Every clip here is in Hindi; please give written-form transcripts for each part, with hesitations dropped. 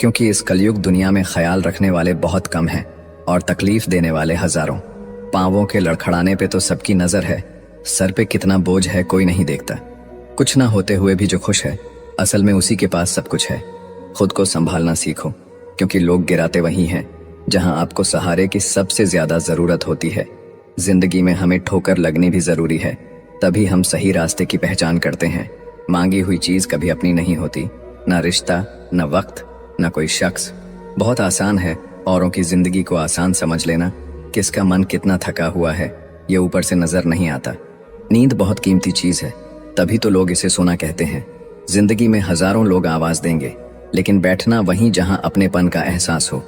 क्योंकि इस कलयुग दुनिया में ख्याल रखने वाले बहुत कम हैं और तकलीफ देने वाले हजारों। पांवों के लड़खड़ाने पे तो सबकी नजर है, सर पे कितना बोझ है कोई नहीं देखता। कुछ ना होते हुए भी जो खुश है, असल में उसी के पास सब कुछ है। खुद को संभालना सीखो, क्योंकि लोग गिराते वहीं हैं जहां आपको सहारे की सबसे ज्यादा जरूरत होती है। जिंदगी में हमें ठोकर लगनी भी जरूरी है, तभी हम सही रास्ते की पहचान करते हैं। मांगी हुई चीज कभी अपनी नहीं होती, ना रिश्ता, ना वक्त, ना कोई शख्स। बहुत आसान है औरों की जिंदगी को आसान समझ लेना। किसका मन कितना थका हुआ है ये ऊपर से नजर नहीं आता। नींद बहुत कीमती चीज है, तभी तो लोग इसे सोना कहते हैं। जिंदगी में हजारों लोग आवाज देंगे, लेकिन बैठना वहीं जहां अपनेपन का एहसास हो।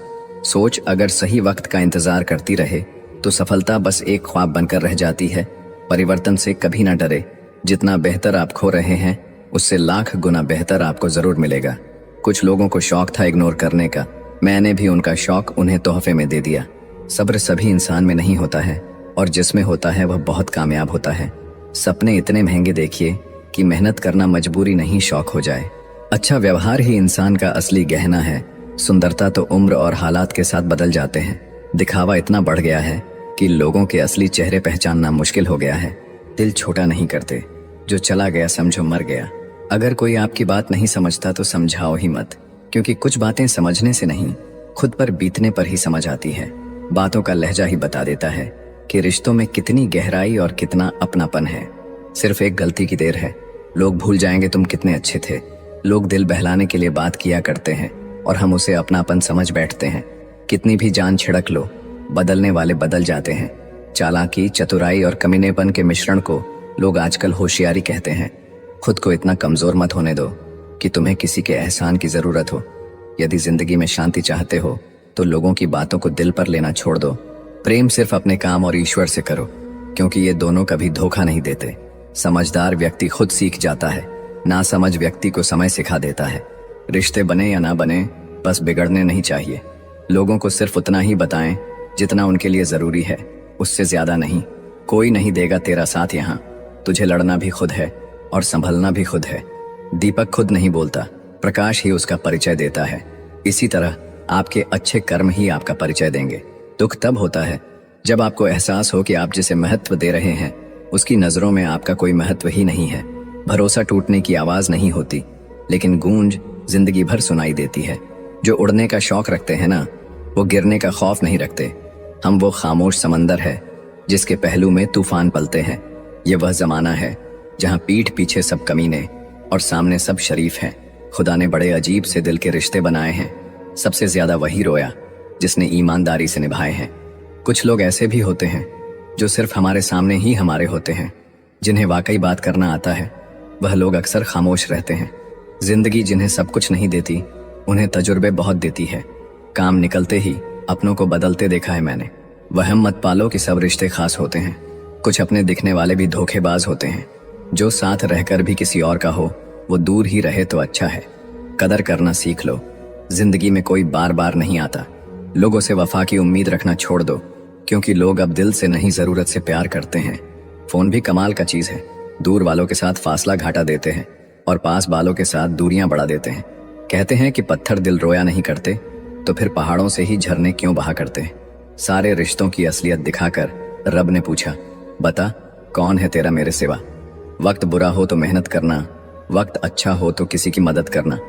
सोच अगर सही वक्त का इंतजार करती रहे तो सफलता बस एक ख्वाब बनकर रह जाती है। परिवर्तन से कभी ना डरे, जितना बेहतर आप खो रहे हैं उससे लाख गुना बेहतर आपको जरूर मिलेगा। कुछ लोगों को शौक था इग्नोर करने का, मैंने भी उनका शौक उन्हें तोहफे में दे दिया। सब्र सभी इंसान में नहीं होता है, और जिसमें होता है वह बहुत कामयाब होता है। सपने इतने महंगे देखिए कि मेहनत करना मजबूरी नहीं शौक हो जाए। अच्छा व्यवहार ही इंसान का असली गहना है। सुंदरता तो उम्र और हालात के साथ बदल जाते हैं। दिखावा इतना बढ़ गया है कि लोगों के असली चेहरे पहचानना मुश्किल हो गया है। दिल छोटा नहीं करते, जो चला गया समझो मर गया। अगर कोई आपकी बात नहीं समझता तो समझाओ ही मत, क्योंकि कुछ बातें समझने से नहीं, खुद पर बीतने पर ही समझ आती है। बातों का लहजा ही बता देता है कि रिश्तों में कितनी गहराई और कितना अपनापन है। सिर्फ एक गलती की देर है, लोग भूल जाएंगे तुम कितने अच्छे थे। लोग दिल बहलाने के लिए बात किया करते हैं और हम उसे अपनापन समझ बैठते हैं। कितनी भी जान छिड़क लो, बदलने वाले बदल जाते हैं। चालाकी, चतुराई और कमीनेपन के मिश्रण को लोग आजकल होशियारी कहते हैं। खुद को इतना कमजोर मत होने दो कि तुम्हें किसी के एहसान की जरूरत हो। यदि जिंदगी में शांति चाहते हो तो लोगों की बातों को दिल पर लेना छोड़ दो। प्रेम सिर्फ अपने काम और ईश्वर से करो, क्योंकि ये दोनों कभी धोखा नहीं देते। समझदार व्यक्ति खुद सीख जाता है, नासमझ व्यक्ति को समय सिखा देता है। रिश्ते बने या ना बने, बस बिगड़ने नहीं चाहिए। लोगों को सिर्फ उतना ही बताएं जितना उनके लिए जरूरी है, उससे ज्यादा नहीं। कोई नहीं देगा तेरा साथ यहाँ, तुझे लड़ना भी खुद है और संभलना भी खुद है। दीपक खुद नहीं बोलता, प्रकाश ही उसका परिचय देता है। इसी तरह आपके अच्छे कर्म ही आपका परिचय देंगे। दुख तब होता है जब आपको एहसास हो कि आप जिसे महत्व दे रहे हैं उसकी नजरों में आपका कोई महत्व ही नहीं है। भरोसा टूटने की आवाज नहीं होती, लेकिन गूंज जिंदगी भर सुनाई देती है। जो उड़ने का शौक रखते हैं ना, वो गिरने का खौफ नहीं रखते। हम वो खामोश समंदर है जिसके पहलू में तूफान पलते हैं। ये वह जमाना है जहां पीठ पीछे सब कमीने और सामने सब शरीफ हैं। खुदा ने बड़े अजीब से दिल के रिश्ते बनाए हैं। सबसे ज्यादा वही रोया जिसने ईमानदारी से निभाए हैं। कुछ लोग ऐसे भी होते हैं जो सिर्फ हमारे सामने ही हमारे होते हैं। जिन्हें वाकई बात करना आता है वह लोग अक्सर खामोश रहते हैं। जिंदगी जिन्हें सब कुछ नहीं देती, उन्हें तजुर्बे बहुत देती है। काम निकलते ही अपनों को बदलते देखा है मैंने। वहम मत पालो कि सब रिश्ते खास होते हैं। कुछ अपने दिखने वाले भी धोखेबाज होते हैं। जो साथ रहकर भी किसी और का हो, वो दूर ही रहे तो अच्छा है। कदर करना सीख लो। जिंदगी में कोई बार बार नहीं आता। लोगों से वफा की उम्मीद रखना छोड़ दो, क्योंकि लोग अब दिल से नहीं जरूरत से प्यार करते हैं। फोन भी कमाल का चीज है, दूर वालों के साथ फासला घाटा देते हैं और पास वालों के साथ दूरियां बढ़ा देते हैं। कहते हैं कि पत्थर दिल रोया नहीं करते, तो फिर पहाड़ों से ही झरने क्यों बहा करते हैं। सारे रिश्तों की असलियत दिखाकर रब ने पूछा, बता कौन है तेरा मेरे सिवा। वक्त बुरा हो तो मेहनत करना, वक्त अच्छा हो तो किसी की मदद करना।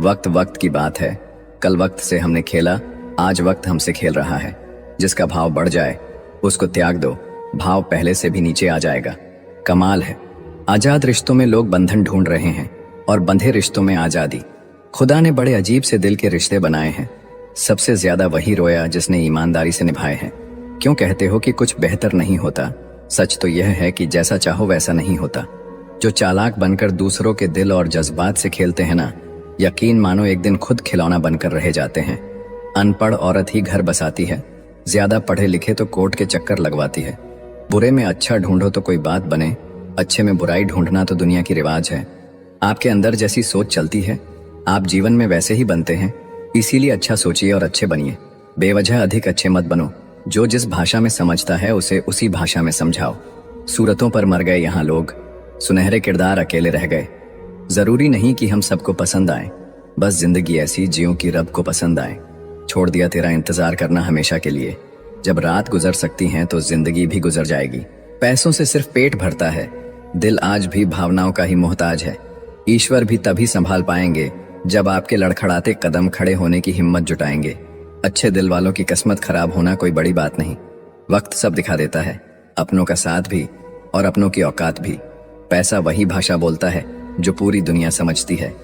वक्त वक्त की बात है, कल वक्त से हमने खेला, आज वक्त हमसे खेल रहा है। जिसका भाव बढ़ जाए उसको त्याग दो, भाव पहले से भी नीचे आ जाएगा। कमाल है, आजाद रिश्तों में लोग बंधन ढूंढ रहे हैं और बंधे रिश्तों में आजादी। खुदा ने बड़े अजीब से दिल के रिश्ते बनाए हैं। सबसे ज्यादा वही रोया जिसने ईमानदारी से निभाए हैं। क्यों कहते हो कि कुछ बेहतर नहीं होता? सच तो यह है कि जैसा चाहो वैसा नहीं होता। जो चालाक बनकर दूसरों के दिल और जज्बात से खेलते हैं ना, यकीन मानो एक दिन खुद खिलौना बनकर रह जाते हैं। अनपढ़ औरत ही घर बसाती है, ज्यादा पढ़े लिखे तो कोर्ट के चक्कर लगवाती है। बुरे में अच्छा ढूंढो तो कोई बात बने, अच्छे में बुराई ढूंढना तो दुनिया की रिवाज है। आपके अंदर जैसी सोच चलती है, आप जीवन में वैसे ही बनते हैं। इसीलिए अच्छा सोचिए और अच्छे बनिए। बेवजह अधिक अच्छे मत बनो। जो जिस भाषा में समझता है उसे उसी भाषा में समझाओ। सूरतों पर मर गए यहाँ लोग, सुनहरे किरदार अकेले रह गए। जरूरी नहीं कि हम सबको पसंद आए, बस जिंदगी ऐसी जियो कि रब को पसंद आए। छोड़ दिया तेरा इंतजार करना हमेशा के लिए। जब रात गुजर सकती हैं तो जिंदगी भी गुजर जाएगी। पैसों से सिर्फ पेट भरता है, दिल आज भी भावनाओं का ही मोहताज है। ईश्वर भी तभी संभाल पाएंगे जब आपके लड़खड़ाते कदम खड़े होने की हिम्मत जुटाएंगे। अच्छे दिल वालों की किस्मत खराब होना कोई बड़ी बात नहीं। वक्त सब दिखा देता है, अपनों का साथ भी और अपनों की औकात भी। पैसा वही भाषा बोलता है जो पूरी दुनिया समझती है।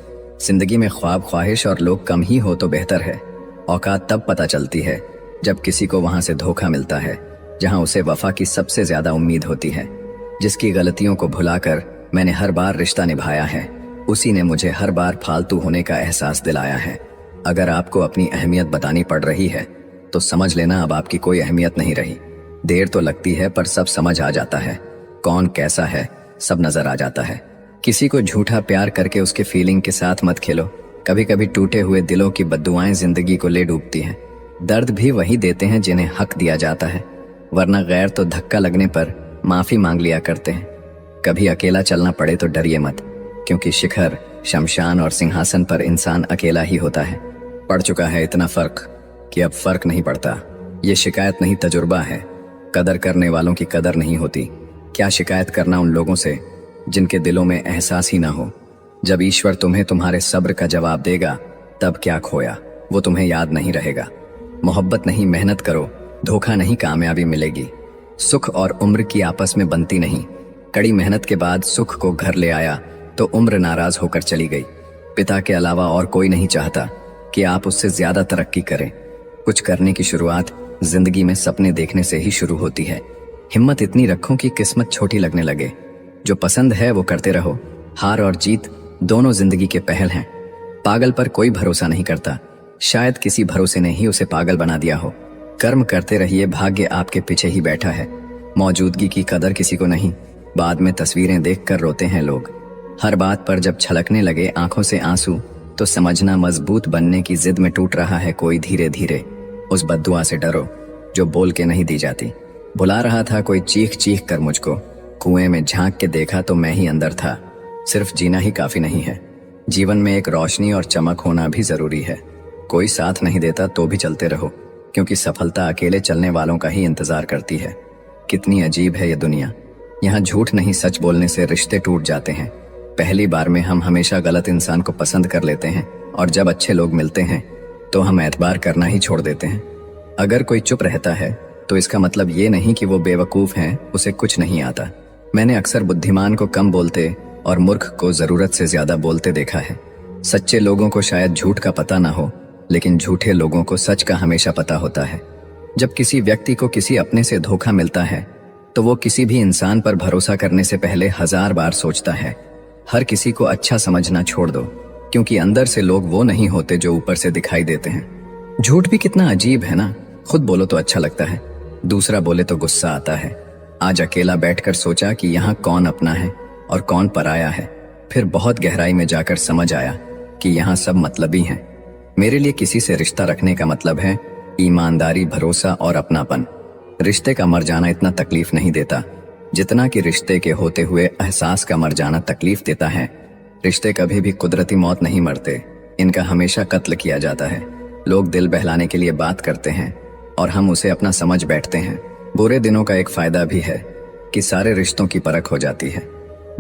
जिंदगी में ख्वाब, ख्वाहिश और लोग कम ही हो तो बेहतर है। औकात तब पता चलती है जब किसी को वहां से धोखा मिलता है जहां उसे वफा की सबसे ज्यादा उम्मीद होती है। जिसकी गलतियों को भुलाकर मैंने हर बार रिश्ता निभाया है, उसी ने मुझे हर बार फालतू होने का एहसास दिलाया है। अगर आपको अपनी अहमियत बतानी पड़ रही है तो समझ लेना अब आपकी कोई अहमियत नहीं रही। देर तो लगती है पर सब समझ आ जाता है। कौन कैसा है सब नजर आ जाता है। किसी को झूठा प्यार करके उसके फीलिंग के साथ मत खेलो। कभी कभी टूटे हुए दिलों की बद्दुआएं जिंदगी को ले डूबती हैं। दर्द भी वही देते हैं जिन्हें हक दिया जाता है, वरना गैर तो धक्का लगने पर माफी मांग लिया करते हैं। कभी अकेला चलना पड़े तो डरिए मत, क्योंकि शिखर, शमशान और सिंहासन पर इंसान अकेला ही होता है। पड़ चुका है इतना फर्क कि अब फर्क नहीं पड़ता। ये शिकायत नहीं, तजुर्बा है। कदर करने वालों की कदर नहीं होती। क्या शिकायत करना उन लोगों से जिनके दिलों में एहसास ही ना हो। जब ईश्वर तुम्हें तुम्हारे सब्र का जवाब देगा तब क्या खोया वो तुम्हें याद नहीं रहेगा। मोहब्बत नहीं, मेहनत करो। धोखा नहीं, कामयाबी मिलेगी। सुख और उम्र की आपस में बनती नहीं। कड़ी मेहनत के बाद सुख को घर ले आया तो उम्र नाराज होकर चली गई। पिता के अलावा और कोई नहीं चाहता कि आप उससे ज्यादा तरक्की करें। कुछ करने की शुरुआत जिंदगी में सपने देखने से ही शुरू होती है। हिम्मत इतनी रखो कि किस्मत छोटी लगने लगे। जो पसंद है वो करते रहो। हार और जीत दोनों जिंदगी के पहल हैं। पागल पर कोई भरोसा नहीं करता, शायद किसी भरोसे ने ही उसे पागल बना दिया हो। कर्म करते रहिए, भाग्य आपके पीछे ही बैठा है। मौजूदगी की कदर किसी को नहीं, बाद में तस्वीरें देखकर रोते हैं लोग। हर बात पर जब छलकने लगे आंखों से आंसू तो समझना मजबूत बनने की जिद में टूट रहा है कोई धीरे धीरे। उस बद्दुआ से डरो जो बोल के नहीं दी जाती। बुला रहा था कोई चीख चीख कर मुझको, कुएं में झांक के देखा तो मैं ही अंदर था। सिर्फ जीना ही काफी नहीं है, जीवन में एक रोशनी और चमक होना भी जरूरी है। कोई साथ नहीं देता तो भी चलते रहो, क्योंकि सफलता अकेले चलने वालों का ही इंतजार करती है। कितनी अजीब है ये दुनिया। यहाँ झूठ नहीं, सच बोलने से रिश्ते टूट जाते हैं। पहली बार में हम हमेशा गलत इंसान को पसंद कर लेते हैं और जब अच्छे लोग मिलते हैं तो हम एतबार करना ही छोड़ देते हैं। अगर कोई चुप रहता है तो इसका मतलब ये नहीं कि वो बेवकूफ है, उसे कुछ नहीं आता। मैंने अक्सर बुद्धिमान को कम बोलते और मूर्ख को जरूरत से ज्यादा बोलते देखा है। सच्चे लोगों को शायद झूठ का पता ना हो, लेकिन झूठे लोगों को सच का हमेशा पता होता है। जब किसी व्यक्ति को किसी अपने से धोखा मिलता है तो वो किसी भी इंसान पर भरोसा करने से पहले 1000 बार सोचता है। हर किसी को अच्छा समझना छोड़ दो, क्योंकि अंदर से लोग वो नहीं होते जो ऊपर से दिखाई देते हैं। झूठ भी कितना अजीब है ना। खुद बोलो तो अच्छा लगता है, दूसरा बोले तो गुस्सा आता है। आज अकेला बैठकर सोचा कि यहाँ कौन अपना है और कौन पराया है। फिर बहुत गहराई में जाकर समझ आया कि यहाँ सब मतलबी हैं। मेरे लिए किसी से रिश्ता रखने का मतलब है ईमानदारी, भरोसा और अपनापन। रिश्ते का मर जाना इतना तकलीफ नहीं देता जितना कि रिश्ते के होते हुए एहसास का मर जाना तकलीफ देता है। रिश्ते कभी भी कुदरती मौत नहीं मरते, इनका हमेशा कत्ल किया जाता है। लोग दिल बहलाने के लिए बात करते हैं और हम उसे अपना समझ बैठते हैं। बुरे दिनों का एक फायदा भी है कि सारे रिश्तों की परख हो जाती है।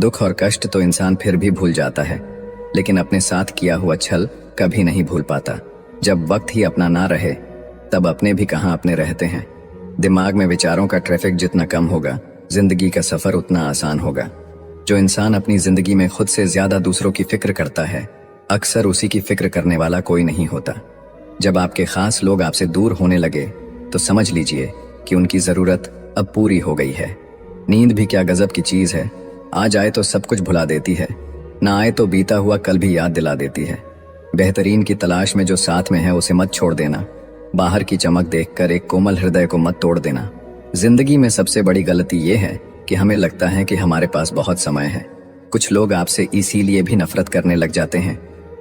दुख और कष्ट तो इंसान फिर भी भूल जाता है, लेकिन अपने साथ किया हुआ छल कभी नहीं भूल पाता। जब वक्त ही अपना ना रहे तब अपने भी कहाँ अपने रहते हैं। दिमाग में विचारों का ट्रैफिक जितना कम होगा, जिंदगी का सफर उतना आसान होगा। जो इंसान अपनी जिंदगी में खुद से ज्यादा दूसरों की फिक्र करता है, अक्सर उसी की फिक्र करने वाला कोई नहीं होता। जब आपके खास लोग आपसे दूर होने लगे तो समझ लीजिए कि उनकी जरूरत अब पूरी हो गई है। नींद भी क्या गजब की चीज है, आ जाए तो सब कुछ भुला देती है, ना आए तो बीता हुआ कल भी याद दिला देती है। बेहतरीन की तलाश में जो साथ में है उसे मत छोड़ देना। बाहर की चमक देखकर एक कोमल हृदय को मत तोड़ देना। जिंदगी में सबसे बड़ी गलती ये है कि हमें लगता है कि हमारे पास बहुत समय है। कुछ लोग आपसे इसीलिए भी नफरत करने लग जाते हैं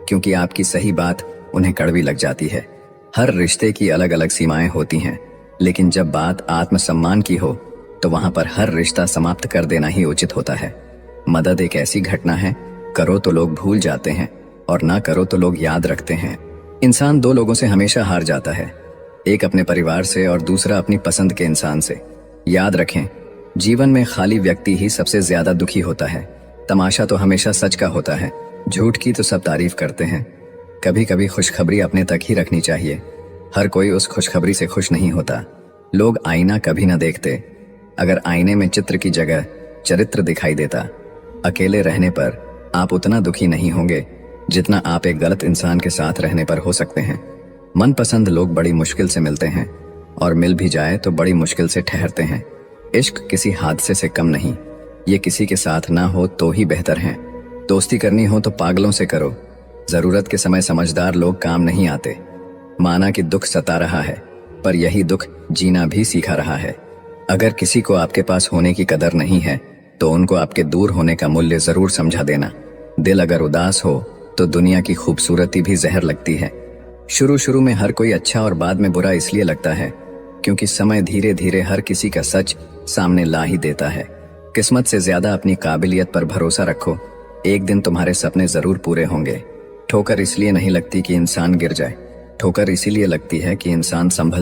क्योंकि आपकी सही बात उन्हें कड़वी लग जाती है। हर रिश्ते की अलग अलग सीमाएं होती हैं, लेकिन जब बात आत्मसम्मान की हो तो वहां पर हर रिश्ता समाप्त कर देना ही उचित होता है। मदद एक ऐसी घटना है, करो तो लोग भूल जाते हैं और ना करो तो लोग याद रखते हैं। इंसान दो लोगों से हमेशा हार जाता है, एक अपने परिवार से और दूसरा अपनी पसंद के इंसान से। याद रखें, जीवन में खाली व्यक्ति ही सबसे ज्यादा दुखी होता है। तमाशा तो हमेशा सच का होता है, झूठ की तो सब तारीफ करते हैं। कभी कभी खुशखबरी अपने तक ही रखनी चाहिए, हर कोई उस खुशखबरी से खुश नहीं होता। लोग आईना कभी ना देखते, अगर आईने में चित्र की जगह चरित्र दिखाई देता। अकेले रहने पर आप उतना दुखी नहीं होंगे जितना आप एक गलत इंसान के साथ रहने पर हो सकते हैं। मनपसंद लोग बड़ी मुश्किल से मिलते हैं और मिल भी जाए तो बड़ी मुश्किल से ठहरते हैं। इश्क किसी हादसे से कम नहीं, ये किसी के साथ ना हो तो ही बेहतर है। दोस्ती करनी हो तो पागलों से करो, जरूरत के समय समझदार लोग काम नहीं आते। माना कि दुख सता रहा है, पर यही दुख जीना भी सिखा रहा है। अगर किसी को आपके पास होने की कदर नहीं है तो उनको आपके दूर होने का मूल्य जरूर समझा देना। दिल अगर उदास हो तो दुनिया की खूबसूरती भी जहर लगती है। शुरू शुरू में हर कोई अच्छा और बाद में बुरा इसलिए लगता है क्योंकि समय धीरे धीरे हर किसी का सच सामने ला ही देता है। किस्मत से ज्यादा अपनी काबिलियत पर भरोसा रखो, एक दिन तुम्हारे सपने जरूर पूरे होंगे। ठोकर इसलिए नहीं लगती कि इंसान गिर जाए, ठोकर इसीलिए लगती है कि इंसान संभल